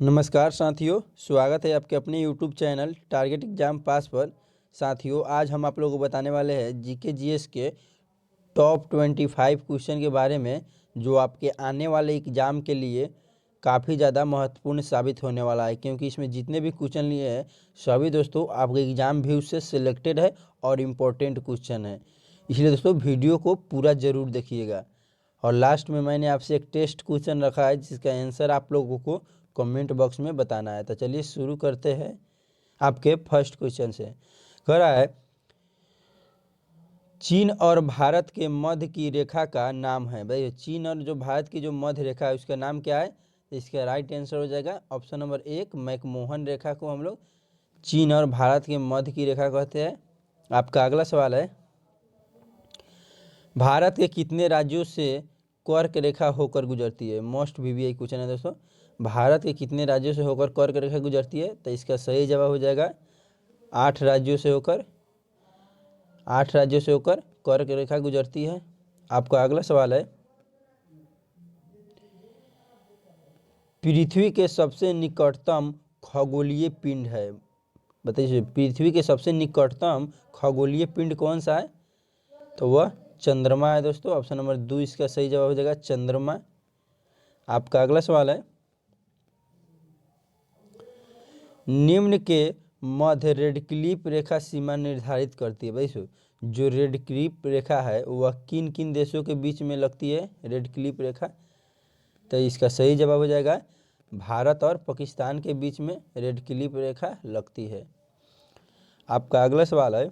नमस्कार साथियों, स्वागत है आपके अपने YouTube चैनल टारगेट एग्जाम पास पर। साथियों, आज हम आप लोगों को बताने वाले हैं जीके जीएस के टॉप 25 क्वेश्चन के बारे में, जो आपके आने वाले एग्ज़ाम के लिए काफ़ी ज़्यादा महत्वपूर्ण साबित होने वाला है। क्योंकि इसमें जितने भी क्वेश्चन लिए हैं सभी दोस्तों आपके एग्ज़ाम भी उससे सिलेक्टेड है और इम्पोर्टेंट क्वेश्चन है। इसलिए दोस्तों वीडियो को पूरा ज़रूर देखिएगा। और लास्ट में मैंने आपसे एक टेस्ट क्वेश्चन रखा है जिसका आंसर आप लोगों को कमेंट बॉक्स में बताना है। तो चलिए शुरू करते हैं आपके फर्स्ट क्वेश्चन से। कह रहा है, चीन और भारत के मध्य की रेखा का नाम है। भाई, चीन और जो भारत की जो मध्य रेखा है उसका नाम क्या है? तो इसका राइट आंसर हो जाएगा ऑप्शन नंबर 1, मैकमोहन रेखा को हम लोग चीन और भारत के मध्य की रेखा कहते हैं। आपका अगला सवाल है, भारत के कितने राज्यों से कर्क रेखा होकर गुजरती है? मोस्ट वीवीआई क्वेश्चन है दोस्तों। भारत के कितने राज्यों से होकर कर्क रेखा गुजरती है? तो इसका सही जवाब हो जाएगा 8 राज्यों से होकर 8 राज्यों से होकर कर्क रेखा गुजरती है। आपका अगला सवाल है, पृथ्वी के सबसे निकटतम खगोलीय पिंड है। बताइए, पृथ्वी के सबसे निकटतम खगोलीय पिंड कौन सा है? तो वह चंद्रमा है दोस्तों। ऑप्शन नंबर 2 इसका सही जवाब हो जाएगा चंद्रमा। आपका अगला सवाल है, निम्न के मध्य रेड क्लिप रेखा सीमा निर्धारित करती है। भाई जो रेड क्लिप रेखा है वह किन किन देशों के बीच में लगती है? रेड क्लिप रेखा, तो इसका सही जवाब हो जाएगा भारत और पाकिस्तान के बीच में रेड क्लिप रेखा लगती है। आपका अगला सवाल है,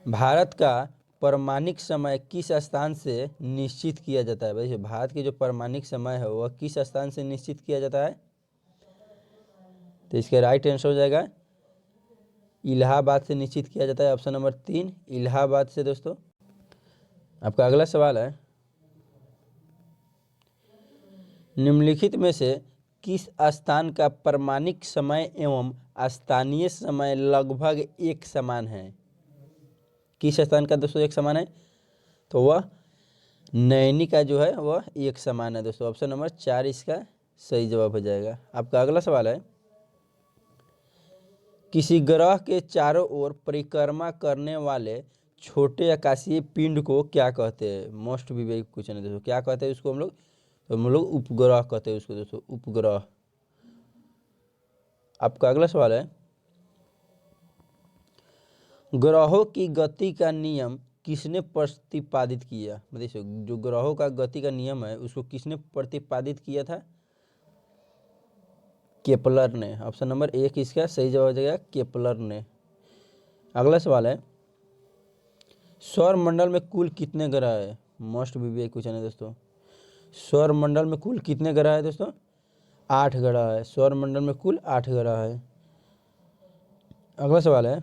भारत का परमाणिक समय किस स्थान से निश्चित किया जाता है? भाई, भारत के जो परमाणिक समय है वह किस स्थान से निश्चित किया जाता है? तो इसका राइट आंसर हो जाएगा इलाहाबाद से निश्चित किया जाता है। ऑप्शन नंबर 3 इलाहाबाद से दोस्तों। आपका अगला सवाल है, निम्नलिखित में से किस स्थान का परमाणिक समय एवं स्थानीय समय लगभग एक समान है? किस स्थान का दोस्तों एक समान है? तो वह नैनी का जो है वह एक समान है दोस्तों। ऑप्शन नंबर 4 इसका सही जवाब हो जाएगा। आपका अगला सवाल है, किसी ग्रह के चारों ओर परिक्रमा करने वाले छोटे आकाशीय पिंड को क्या कहते हैं? मोस्ट विवेक क्वेश्चन है दोस्तों। क्या कहते हैं उसको हम लोग? तो हम लोग उपग्रह कहते हैं उसको दोस्तों, उपग्रह। आपका अगला सवाल है, ग्रहों की गति का नियम किसने प्रतिपादित किया? देखिए, जो ग्रहों का गति का नियम है उसको किसने प्रतिपादित किया था? केपलर ने। ऑप्शन नंबर 1 इसका सही जवाब हो जाएगा केपलर ने। अगला सवाल है, सौर मंडल में कुल कितने ग्रह है? मोस्ट वीवीआई क्वेश्चन है दोस्तों। सौर मंडल में कुल कितने ग्रह है दोस्तों? 8 ग्रह है। सौर मंडल में कुल 8 ग्रह है। अगला सवाल है,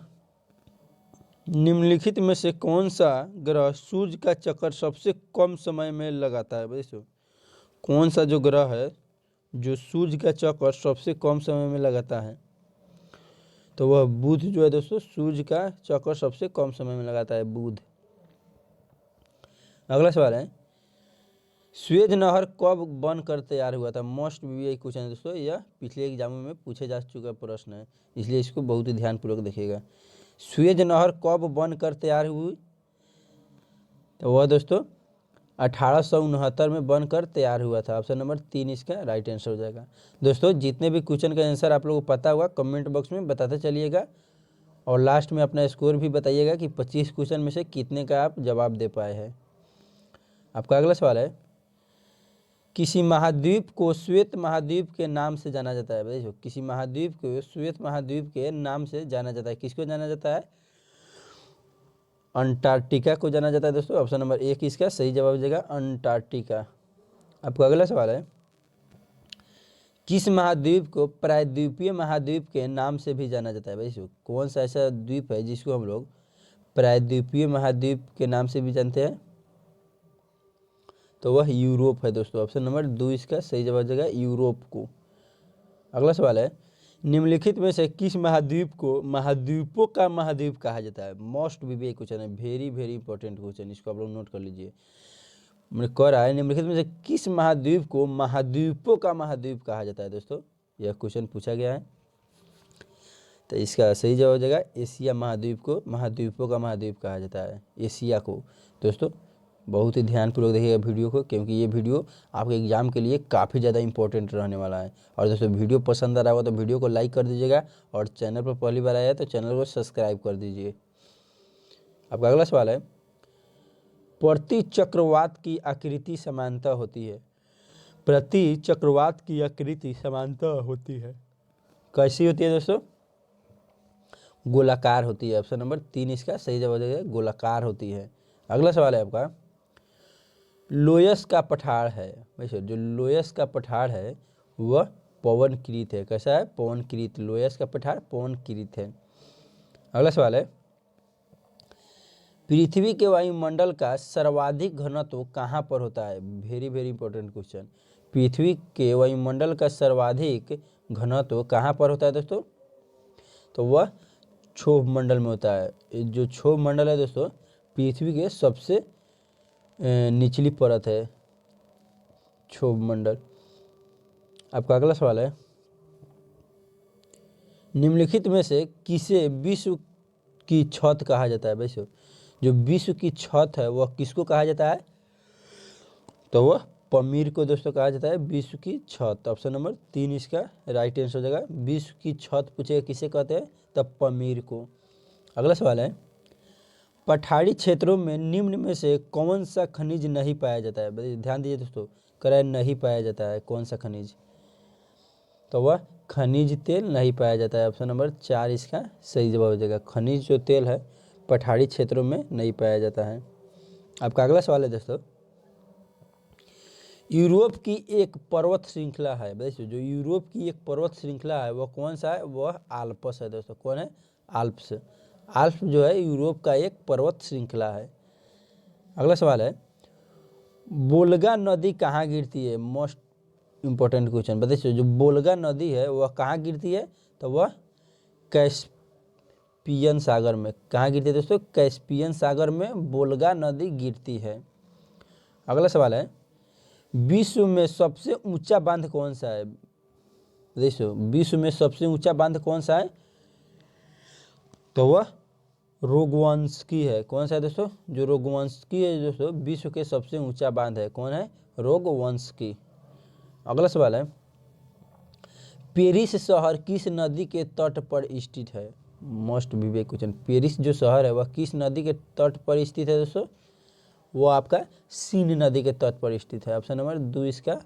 निम्नलिखित में से कौन सा ग्रह सूर्य का चक्कर सबसे कम समय में लगाता है? दोस्तों, कौन सा जो ग्रह है जो सूर्य का चक्कर सबसे कम समय में लगाता है? तो वह बुध जो है दोस्तों, सूर्य का चक्कर सबसे कम समय में लगाता है बुध। अगला सवाल है, स्वेज नहर कब बनकर तैयार हुआ था? मोस्ट वीवीआई क्वेश्चन है दोस्तों। यह पिछले एग्जामों में पूछे जा चुका प्रश्न है, इसलिए इसको बहुत ही ध्यानपूर्वक देखिएगा। स्वेज नहर कब बनकर तैयार हुई? तो वह दोस्तों 1869 में बनकर तैयार हुआ था। ऑप्शन नंबर 3 इसका राइट आंसर हो जाएगा। दोस्तों, जितने भी क्वेश्चन का आंसर आप लोगों को पता होगा कमेंट बॉक्स में बताते चलिएगा। और लास्ट में अपना स्कोर भी बताइएगा कि 25 क्वेश्चन में से कितने का आप जवाब दे पाए हैं। आपका अगला सवाल है, किसी महाद्वीप को श्वेत महाद्वीप के नाम से जाना जाता है? देखो, किसी महाद्वीप को श्वेत महाद्वीप के नाम से जाना जाता है। किसको जाना जाता है? अंटार्कटिका को जाना जाता है दोस्तों। ऑप्शन नंबर 1 इसका सही जवाब हो जाएगा अंटार्कटिका। आपका अगला सवाल है, किस महाद्वीप को प्रायद्वीपीय महाद्वीप के नाम से भी जाना जाता है? भाई, कौन सा ऐसा द्वीप है जिसको हम लोग प्रायद्वीपीय महाद्वीप के नाम से भी जानते हैं? तो वह यूरोप है दोस्तों। ऑप्शन नंबर 2 इसका सही जवाब हो जाएगा यूरोप को। अगला सवाल है, निम्नलिखित में से किस महाद्वीप को महाद्वीपों का महाद्वीप कहा जाता है? मोस्ट वीवीआई क्वेश्चन है, वेरी वेरी इंपॉर्टेंट क्वेश्चन, इसको आप लोग नोट कर लीजिए। कह रहा है निम्नलिखित में से किस महाद्वीप को महाद्वीपों का महाद्वीप कहा जाता है दोस्तों, यह क्वेश्चन पूछा गया है। तो इसका सही जवाब हो जाएगा एशिया महाद्वीप को महाद्वीपों का महाद्वीप कहा जाता है, एशिया को। दोस्तों बहुत ही ध्यानपूर्वक देखिएगा वीडियो को, क्योंकि ये वीडियो आपके एग्जाम के लिए काफ़ी ज़्यादा इंपॉर्टेंट रहने वाला है। और दोस्तों वीडियो पसंद आ रहा होगा तो वीडियो को लाइक कर दीजिएगा, और चैनल पर पहली बार आया है तो चैनल को सब्सक्राइब कर दीजिए। आपका अगला सवाल है, प्रति चक्रवात की आकृति समानता होती है। प्रति चक्रवात की आकृति समानता होती है, कैसी होती है दोस्तों? गोलाकार होती है। ऑप्शन नंबर 3 इसका सही जवाब है, गोलाकार होती है। अगला सवाल है आपका, लोयस का पठार है। वैसे जो लोयस का पठार है वह पवनकृत है। कैसा है? पवनकृत। लोयस का पठार पवनकृत है। अगला सवाल है, पृथ्वी के वायुमंडल का सर्वाधिक घनत्व कहाँ पर होता है? Very very important question. पृथ्वी के वायुमंडल का सर्वाधिक घनत्व कहाँ पर होता है दोस्तों? तो वह क्षोभ मंडल में होता है। जो क्षोभ मंडल है दोस्तों पृथ्वी के सबसे निचली परत है क्षोभ मंडल। आपका अगला सवाल है, निम्नलिखित में से किसे विश्व की छत कहा जाता है? वैसे जो विश्व की छत है वह किसको कहा जाता है? तो वह पमीर को दोस्तों कहा जाता है, विश्व की छत। ऑप्शन नंबर 3 इसका राइट आंसर हो जाएगा। विश्व की छत पूछेगा किसे कहते हैं? तब पमीर को। अगला सवाल है, पठारी क्षेत्रों में निम्न में से कौन सा खनिज नहीं पाया जाता है? ध्यान दीजिए दोस्तों, कह नहीं पाया जाता है, कौन सा खनिज? तो वह खनिज तेल नहीं पाया जाता है। ऑप्शन नंबर 4 इसका सही जवाब हो जाएगा। खनिज जो तेल है पठारी क्षेत्रों में नहीं पाया जाता है। आपका अगला सवाल है दोस्तों, यूरोप की एक पर्वत श्रृंखला है। दोस्तों जो यूरोप की एक पर्वत श्रृंखला है वह कौन सा है? वह आल्प्स है दोस्तों। कौन है? आल्प्स। आल्प्स जो है यूरोप का एक पर्वत श्रृंखला है। अगला सवाल है, वोल्गा नदी कहाँ गिरती है? Most important question. बताइए जो वोल्गा नदी है वह कहाँ गिरती है? तो वह कैस्पियन सागर में। कहाँ गिरती है दोस्तों? कैस्पियन सागर में वोल्गा नदी गिरती है। अगला सवाल है, विश्व में सबसे ऊंचा बांध कौन सा है? देखो विश्व में सबसे ऊंचा बांध कौन सा है? तो वह रोगवंशकी है। कौन सा है दोस्तों? जो रोगवंशकी है दोस्तों विश्व के सबसे ऊंचा बांध है। कौन है? रोगवंशकी। अगला सवाल है, पेरिस शहर किस नदी के तट पर स्थित है? मोस्ट विवेक क्वेश्चन। पेरिस जो शहर है वह किस नदी के तट पर स्थित है दोस्तों? वो आपका सीन नदी के तट पर स्थित है। ऑप्शन नंबर 2 इसका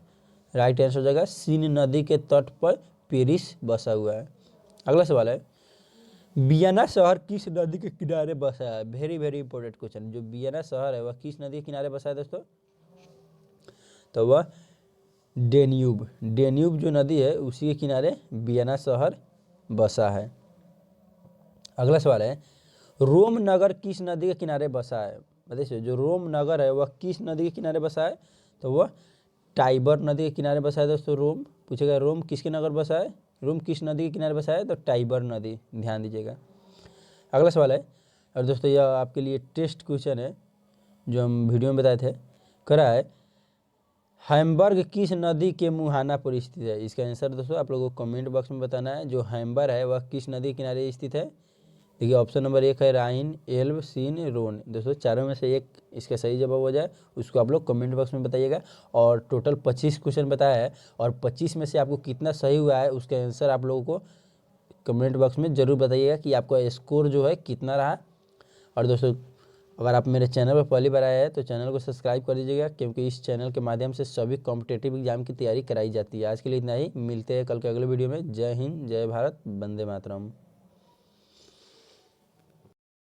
राइट आंसर हो जाएगा। सीन नदी के तट पर पेरिस बसा हुआ है। अगला सवाल है, वियना शहर किस नदी के किनारे बसा है? Very very important question. जो वियना शहर है वह किस नदी के किनारे बसा है दोस्तों? तो वह डेन्यूब। डेन्यूब जो नदी है उसी के किनारे वियना शहर बसा है। अगला सवाल है, रोम नगर किस नदी के किनारे बसा है? बताइए जो रोम नगर है वह किस नदी के किनारे बसा है? तो वह टाइबर नदी के किनारे बसा है दोस्तों। रोम पूछेगा रोम किसके नगर बसा है? रोम किस नदी के किनारे बसा है? तो टाइबर नदी। ध्यान दीजिएगा। अगला सवाल है, और दोस्तों यह आपके लिए टेस्ट क्वेश्चन है जो हम वीडियो में बताए थे। करा है, हैम्बर्ग किस नदी के मुहाना पर स्थित है? इसका आंसर दोस्तों आप लोगों को कमेंट बॉक्स में बताना है। जो हैम्बर्ग है वह किस नदी के किनारे स्थित है? देखिए ऑप्शन नंबर 1 है राइन, एल्ब, सीन, रोन। दोस्तों चारों में से एक इसका सही जवाब हो जाए उसको आप लोग कमेंट बॉक्स में बताइएगा। और टोटल 25 क्वेश्चन बताया है, और 25 में से आपको कितना सही हुआ है उसका आंसर आप लोगों को कमेंट बॉक्स में ज़रूर बताइएगा कि आपका स्कोर जो है कितना रहा। और दोस्तों अगर आप मेरे चैनल पर पहली बार आए हैं तो चैनल को सब्सक्राइब कर दीजिएगा, क्योंकि इस चैनल के माध्यम से सभी कॉम्पिटेटिव एग्जाम की तैयारी कराई जाती है। आज के लिए इतना ही, मिलते हैं कल के अगले वीडियो में। जय हिंद, जय भारत, वंदे मातरम।